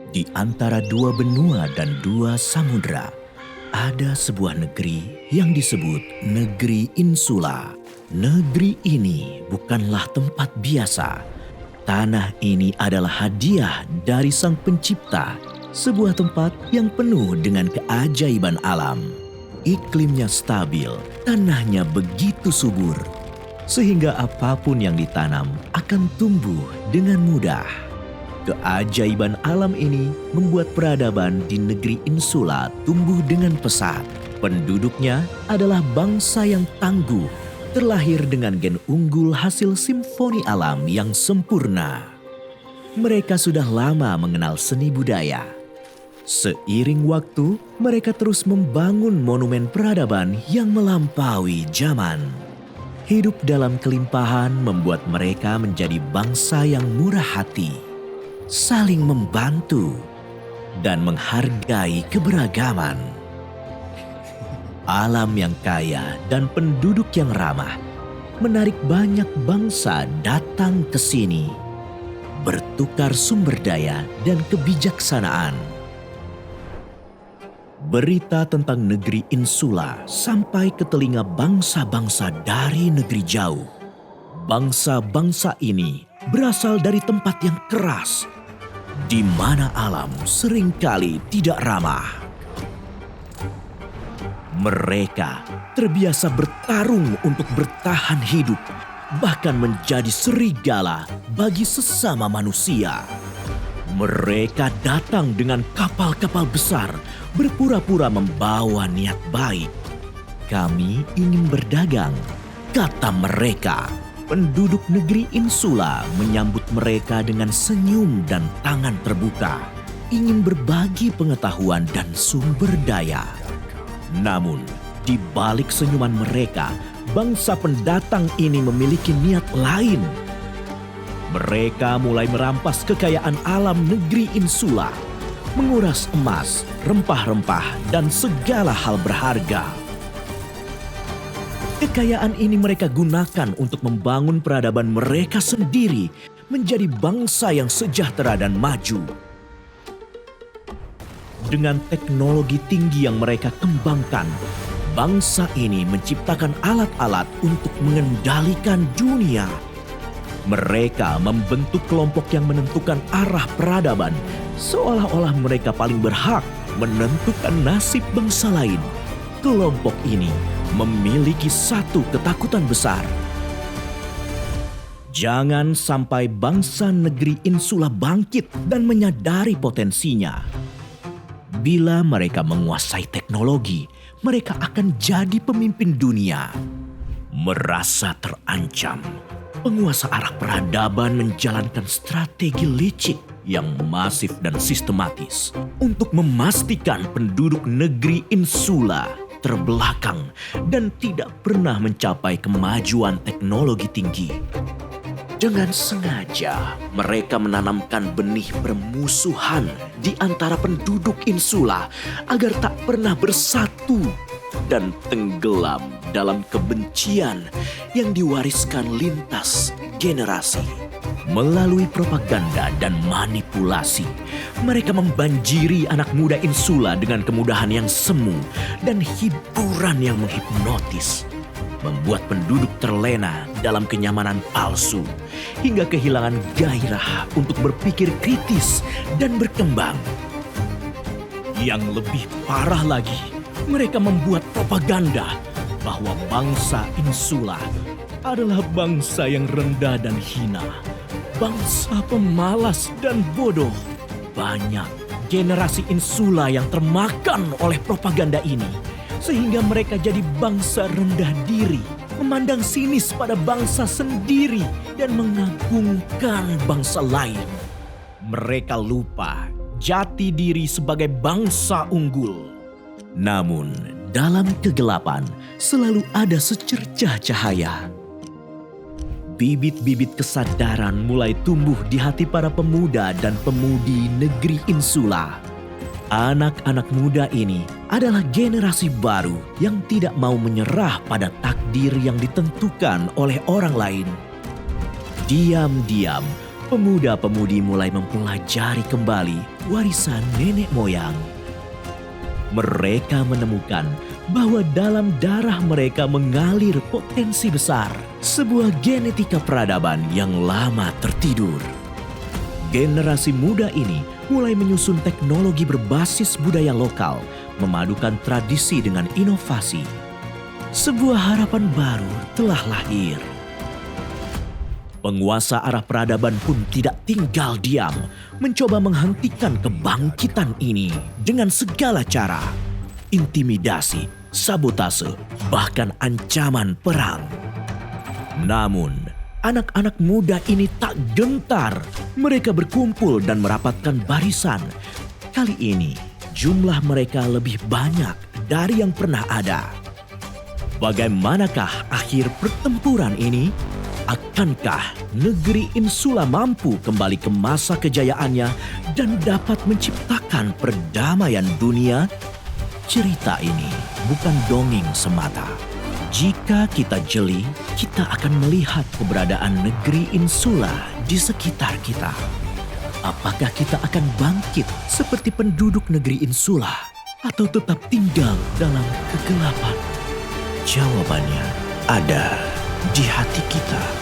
Di antara dua benua dan dua samudra, ada sebuah negeri yang disebut Negeri Insula. Negeri ini bukanlah tempat biasa. Tanah ini adalah hadiah dari Sang Pencipta, sebuah tempat yang penuh dengan keajaiban alam. Iklimnya stabil, tanahnya begitu subur, sehingga apapun yang ditanam akan tumbuh dengan mudah. Keajaiban alam ini membuat peradaban di negeri Insula tumbuh dengan pesat. Penduduknya adalah bangsa yang tangguh, terlahir dengan gen unggul hasil simfoni alam yang sempurna. Mereka sudah lama mengenal seni budaya. Seiring waktu, mereka terus membangun monumen peradaban yang melampaui zaman. Hidup dalam kelimpahan membuat mereka menjadi bangsa yang murah hati, saling membantu, dan menghargai keberagaman. Alam yang kaya dan penduduk yang ramah menarik banyak bangsa datang ke sini, bertukar sumber daya dan kebijaksanaan. Berita tentang negeri Insula sampai ke telinga bangsa-bangsa dari negeri jauh. Bangsa-bangsa ini berasal dari tempat yang keras, di mana alam seringkali tidak ramah. Mereka terbiasa bertarung untuk bertahan hidup, bahkan menjadi serigala bagi sesama manusia. Mereka datang dengan kapal-kapal besar, berpura-pura membawa niat baik. Kami ingin berdagang, kata mereka. Penduduk negeri Insula menyambut mereka dengan senyum dan tangan terbuka, ingin berbagi pengetahuan dan sumber daya. Namun, di balik senyuman mereka, bangsa pendatang ini memiliki niat lain. Mereka mulai merampas kekayaan alam negeri Insula, menguras emas, rempah-rempah, dan segala hal berharga. Kekayaan ini mereka gunakan untuk membangun peradaban mereka sendiri menjadi bangsa yang sejahtera dan maju. Dengan teknologi tinggi yang mereka kembangkan, bangsa ini menciptakan alat-alat untuk mengendalikan dunia. Mereka membentuk kelompok yang menentukan arah peradaban, seolah-olah mereka paling berhak menentukan nasib bangsa lain. Kelompok ini memiliki satu ketakutan besar. Jangan sampai bangsa negeri Insula bangkit dan menyadari potensinya. Bila mereka menguasai teknologi, mereka akan jadi pemimpin dunia. Merasa terancam, penguasa arah peradaban menjalankan strategi licik yang masif dan sistematis untuk memastikan penduduk negeri Insula terbelakang dan tidak pernah mencapai kemajuan teknologi tinggi. Dengan sengaja, mereka menanamkan benih permusuhan di antara penduduk Insula agar tak pernah bersatu dan tenggelam dalam kebencian yang diwariskan lintas generasi. Melalui propaganda dan manipulasi, mereka membanjiri anak muda Insula dengan kemudahan yang semu dan hiburan yang menghipnotis, membuat penduduk terlena dalam kenyamanan palsu hingga kehilangan gairah untuk berpikir kritis dan berkembang. Yang lebih parah lagi, mereka membuat propaganda bahwa bangsa Insula adalah bangsa yang rendah dan hina, bangsa pemalas dan bodoh. Banyak generasi Insula yang termakan oleh propaganda ini, sehingga mereka jadi bangsa rendah diri, memandang sinis pada bangsa sendiri dan mengagungkan bangsa lain. Mereka lupa jati diri sebagai bangsa unggul. Namun, dalam kegelapan selalu ada secercah cahaya. Bibit-bibit kesadaran mulai tumbuh di hati para pemuda dan pemudi negeri Insula. Anak-anak muda ini adalah generasi baru yang tidak mau menyerah pada takdir yang ditentukan oleh orang lain. Diam-diam, pemuda-pemudi mulai mempelajari kembali warisan nenek moyang. Mereka menemukan bahwa dalam darah mereka mengalir potensi besar, sebuah genetika peradaban yang lama tertidur. Generasi muda ini mulai menyusun teknologi berbasis budaya lokal, memadukan tradisi dengan inovasi. Sebuah harapan baru telah lahir. Penguasa arah peradaban pun tidak tinggal diam, mencoba menghentikan kebangkitan ini dengan segala cara. Intimidasi, sabotase, bahkan ancaman perang. Namun, anak-anak muda ini tak gentar. Mereka berkumpul dan merapatkan barisan. Kali ini, jumlah mereka lebih banyak dari yang pernah ada. Bagaimanakah akhir pertempuran ini? Akankah negeri Insula mampu kembali ke masa kejayaannya dan dapat menciptakan perdamaian dunia? Cerita ini bukan dongeng semata. Jika kita jeli, kita akan melihat keberadaan negeri Insula di sekitar kita. Apakah kita akan bangkit seperti penduduk negeri Insula atau tetap tinggal dalam kegelapan? Jawabannya ada di hati kita.